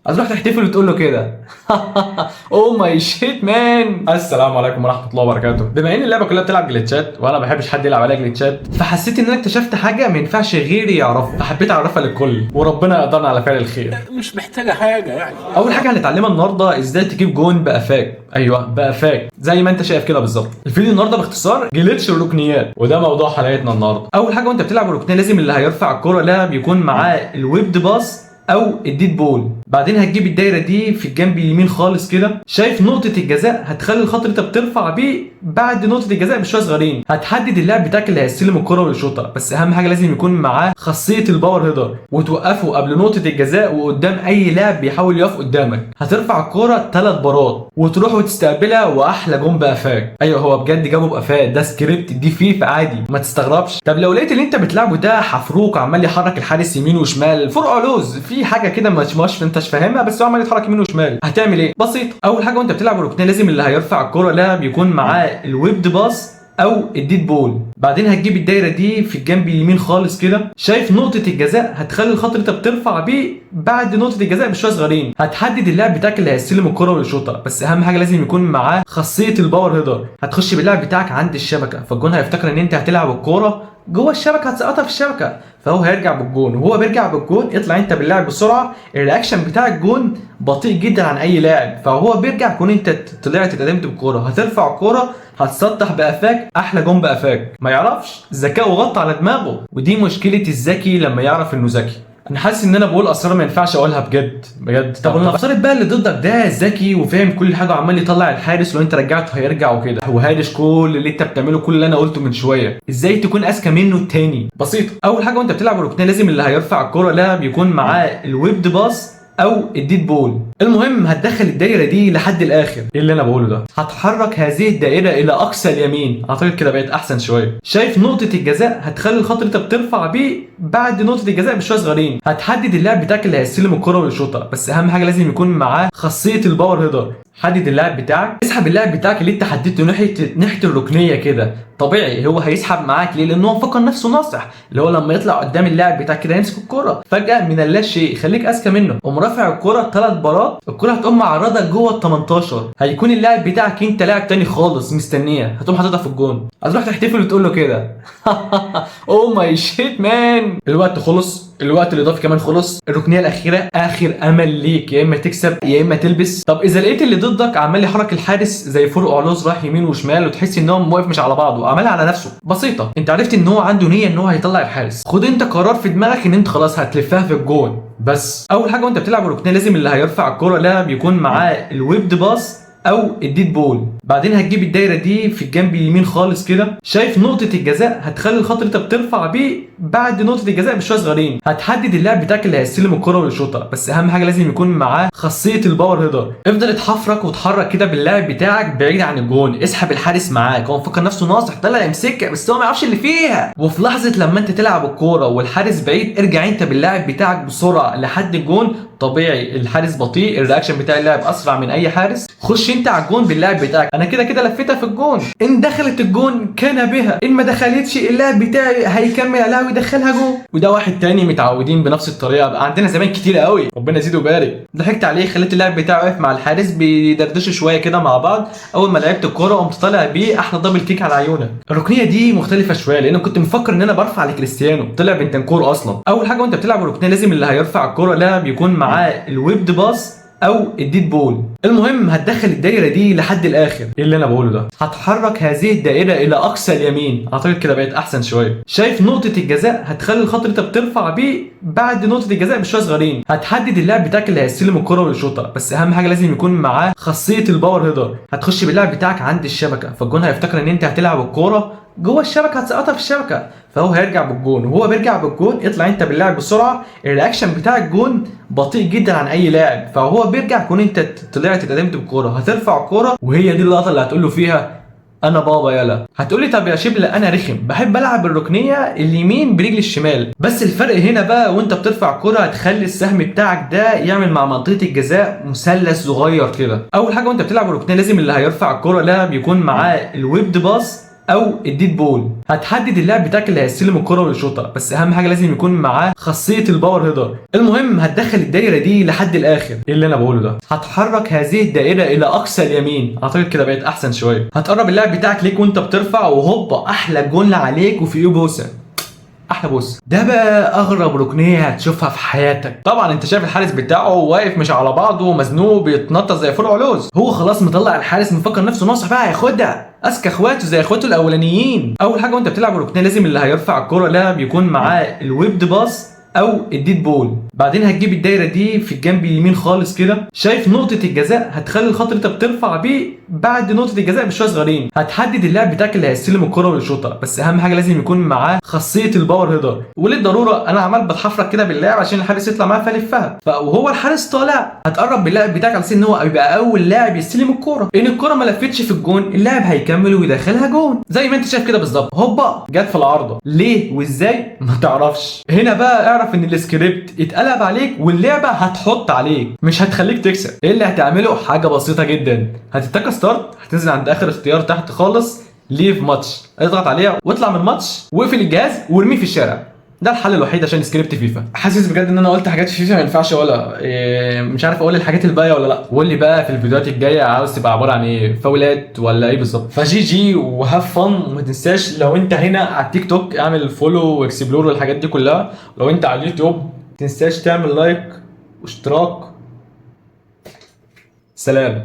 هتروح تحتفل وتقول له كده اوه ماي شيت مان. السلام عليكم ورحمه الله وبركاته. بما ان اللعبه كلها بتلعب جليتشات وانا ما بحبش حد يلعب عليها جليتشات، فحسيت ان انا اكتشفت حاجه ما ينفعش غيري يعرفها، فحبيت اعرفها للكل وربنا يقدرنا على فعل الخير. مش محتاجة حاجة يعني. اول حاجه هنتعلمها النهارده ازاي تجيب جون بقفاك. ايوه بقفاك زي ما انت شايف كده بالظبط. الفيديو النهارده باختصار جليتش الركنيات، وده موضوع حلقتنا النهارده. اول حاجه وانت بتلعب الركنيه لازم اللي هيرفع الكره لاعب يكون معاه الويبد باص او الديد بول. بعدين هتجيب الدايره دي في الجنب اليمين خالص كده، شايف نقطه الجزاء؟ هتخلي الخط اللي انت بترفع بيه بعد نقطه الجزاء بشويه صغيرين. هتحدد اللاعب بتاعك اللي هيستلم الكره ويشوطها، بس اهم حاجه لازم يكون معاه خاصيه الباور هيدر، وتوقفه قبل نقطه الجزاء وقدام اي لاعب بيحاول يقف قدامك. هترفع الكره 3 بارات وتروح وتستقبلها، واحلى جون بقفاك. ايوه هو بجد جابه بقفاك، ده سكريبت دي فيفا عادي ما تستغربش. طب لو لقيت اللي انت بتلعبه ده حفروك عمال يحرك الحارس يمين وشمال فرق علوز، في حاجه كده مش انتش فاهمها، بس هو عمال يتحرك يمين وشمال، هتعمل ايه؟ بسيط. اول حاجه وانت بتلعب الركنيه لازم اللي هيرفع الكره لاعب يكون معاه الويبد باص او الديد بول. بعدين هتجيب الدايره دي في الجنب اليمين خالص كده، شايف نقطه الجزاء؟ هتخلي الخط اللي انت بترفع بيه بعد نقطه الجزاء بشويه صغيرين. هتحدد اللاعب بتاعك اللي هيستلم الكره ويشوطها، بس اهم حاجه لازم يكون معاه خاصيه الباور هيدر. هتخش باللاعب بتاعك عند الشبكه، فالجون هيفتكر ان انت هتلعب الكوره جوه الشبكه، هتسقطها في الشبكه، فهو هيرجع بالجون. وهو بيرجع بالجون اطلع انت باللاعب بسرعه. الرياكشن بتاع الجون بطيء جدا عن اي لاعب، فهو بيرجع كون انت طلعت اتقدمت بالكوره، هترفع الكوره هتسطح بقفاك، احلى جون بقفاك. ما يعرفش ذكاء وغطى على دماغه، ودي مشكله الذكي لما يعرف انه ذكي. انا حاسس ان انا بقول اسرار ما ينفعش اقولها بجد بجد. طب نفترض بقى اللي ضدك ده ذكي وفاهم كل حاجه وعمال يطلع الحارس، لو انت رجعته هيرجع وكده، هو هادش كل اللي انت بتعمله، كل اللي انا قلته من شويه. ازاي تكون اذكى منه التاني؟ بسيط. اول حاجه وانت بتلعب الركنيه لازم اللي هيرفع الكره لاعب يكون معاه الويبد باص او الديد بول. المهم هتدخل الدايره دي لحد الاخر. ايه اللي انا بقوله ده؟ هتحرك هذه الدائره الى اقصى اليمين، اعتقد كده بقت احسن شويه. شايف نقطه الجزاء؟ هتخلي الخط اللي انت بترفع بيه بعد نقطه الجزاء بشويه صغيرين. هتحدد اللاعب بتاعك اللي هيستلم الكره ويشوطها، بس اهم حاجه لازم يكون معاه خاصيه الباور هيدر. حدد اللاعب بتاعك، اسحب اللاعب بتاعك اللي انت حددته ناحيه الركنيه كده. طبيعي هو هيسحب معاك، ليه؟ لانه هو مفكر نفسه ناصح، اللي هو لما يطلع قدام اللاعب بتاعك كده يمسك الكره فجاه من اللا شيء. خليك اذكى منه، قوم رافع الكره 3 بارات، الكره هتقوم معرضك جوه ال 18. هيكون اللاعب بتاعك انت لاعب تاني خالص مستنيه، هتقوم حاططها في الجون. هتروح تحتفل وتقول له كده اوه ماي شيت مان. الوقت خلص، الوقت الاضافي كمان خلص. الركنيه الاخيره اخر امل ليك، يا اما تكسب يا اما تلبس. طب اذا لقيت اللي ضدك عمال يحرك الحارس زي فرق علوز رايح يمين وشمال، وتحس ان هو واقف مش على بعضه وعملها على نفسه، بسيطه. انت عرفت ان هو عنده نيه ان هو هيطلع الحارس، خد انت قرار في دماغك ان انت خلاص هتلفها في الجون. بس اول حاجه وانت بتلعب الركنيه لازم اللي هيرفع الكره لاعب يكون معاه الويبد باص او الديد بول. بعدين هتجيب الدايره دي في الجنب اليمين خالص كده، شايف نقطه الجزاء؟ هتخلي الخط اللي انت بترفع بيه بعد نقطه الجزاء بشويه صغيرين. هتحدد اللاعب بتاعك اللي هيستلم الكره ويشوطها، بس اهم حاجه لازم يكون معاه خاصيه الباور هيدر. افضل اتحفرك وتحرك كده باللاعب بتاعك بعيد عن الجون، اسحب الحارس معاك، هو مفكر نفسه ناصح طلع يمسكها بس هو ما يعرفش اللي فيها. وفي لحظه لما انت تلعب الكوره والحارس بعيد، ارجع انت باللاعب بتاعك بسرعه لحد الجون. طبيعي الحارس بطيء، الرياكشن بتاع اللاعب اسرع من اي حارس. خش انت على الجون باللاعب بتاعك. انا كده كده لفيتها في الجون، ان دخلت الجون كان بها، ان ما دخلتش اللاعب بتاعي هيكمل عليها ويدخلها جون. وده واحد تاني متعودين بنفس الطريقه، بقى عندنا زمان كتير قوي ربنا يزيده ويبارك. ضحكت عليه، خليت اللاعب بتاعه واقف مع الحارس بيدردشوا شويه كده مع بعض. اول ما لعبت الكوره قمت طالع بيه احلى دبل كيك على عيونك. الركنيه دي مختلفه شويه لان كنت مفكر ان انا برفع لكريستيانو، طلع بنتنكور اصلا. اول حاجه وانت بتلعب الركنيه لازم اللي هيرفع الكوره لاعب يكون معاه الويبد باص او الديد بول. المهم هتدخل الدايره دي لحد الاخر. ايه اللي انا بقوله ده؟ هتحرك هذه الدائره الى اقصى اليمين، اعتقد كده بقت احسن شويه. شايف نقطه الجزاء؟ هتخلي الخط اللي انت بترفع بيه بعد نقطه الجزاء بشويه صغيرين. هتحدد اللاعب بتاعك اللي هيستلم الكره ويشوطها، بس اهم حاجه لازم يكون معاه خاصيه الباور هيدر. هتخش باللاعب بتاعك عند الشبكه، فالجون هيفتكر ان انت هتلعب الكوره جوه الشبكه، هتسقطها في الشبكه، فهو هيرجع بالجون. وهو بيرجع بالجون اطلع انت باللاعب بسرعه. الرياكشن بتاع الجون بطيء جدا عن اي لاعب، فهو بيرجع كون انت طلعت اتقدمت بالكوره، هترفع الكوره وهي دي اللقطه اللي هتقول له فيها انا بابا يلا. هتقولي طب يا شبل انا رخم بحب العب الركنيه اليمين برجل الشمال، بس الفرق هنا بقى وانت بترفع الكوره هتخلي السهم بتاعك ده يعمل مع منطقه الجزاء مثلث صغير كده. اول حاجه وانت بتلعب الركنيه لازم اللي هيرفع الكوره لاعب يكون معاه الويبد باص او الديد بول. هتحدد اللاعب بتاعك اللي هيستلم الكره ويشوطها، بس اهم حاجه لازم يكون معاه خاصيه الباور هيدر. المهم هتدخل الدايره دي لحد الاخر. ايه اللي انا بقوله ده؟ هتحرك هذه الدائره الى اقصى اليمين، اعتقد كده بقت احسن شويه. هتقرب اللاعب بتاعك ليك وانت بترفع، وهوبا احلى جول عليك وفي ايه بوسه، احلى بوس. ده بقى اغرب ركنيه هتشوفها في حياتك. طبعا انت شايف الحارس بتاعه واقف مش على بعضه ومزنوق بيتنطط زي فرع لوز. هو خلاص مطلع الحارس مفكر نفسه ناصح بقى هياخدها، اذكى اخواته زي اخواته الاولانيين. اول حاجه وانت بتلعب ركنيه لازم اللي هيرفع الكره لاعب يكون معاه الويبد باص او الديد بول. بعدين هتجيب الدايره دي في الجنب اليمين خالص كده، شايف نقطه الجزاء؟ هتخلي الخط اللي انت بترفع بيه بعد نقطه الجزاء بشويه صغيرين. هتحدد اللاعب بتاعك اللي هيستلم الكره ويشوطها، بس اهم حاجه لازم يكون معاه خاصيه الباور هيدر. وللضروره انا عمال بتحفرك كده باللاعب عشان الحارس يطلع معاه فلفها. وهو الحارس طالع هتقرب باللاعب بتاعك على اساس ان هو يبقى اول لاعب يستلم الكره. ان الكره ما لفتش في الجون اللاعب هيكمل ويدخلها جون زي ما انت شايف كده بالظبط. هوبا جت في العارضه. ليه وازاي ما تعرفش. هنا بقى اعرف ان السكريبت اتقلب عليك واللعبه هتحط عليك، مش هتخليك تكسب. ايه اللي هتعمله؟ حاجه بسيطه جدا. هتتك ستارت، هتنزل عند اخر اختيار تحت خالص ليف ماتش، اضغط عليها واطلع من الماتش واقفل الجهاز وارميه في الشارع. ده الحل الوحيد عشان سكريبت فيفا. حاسس بجد ان انا قلت حاجات في فيفا ما ينفعش ولا مش عارف اقول الحاجات الباقيه ولا لا. قول لي بقى في الفيديوهات الجايه عاوز تبقى عباره عن ايه، فاولات ولا ايه بالظبط. فجي جي وهاف فن. وما تنساش لو انت هنا على التيك توك اعمل فولو واكسبلور والحاجات دي كلها. لو انت على اليوتيوب ما تنساش تعمل لايك واشتراك. سلام.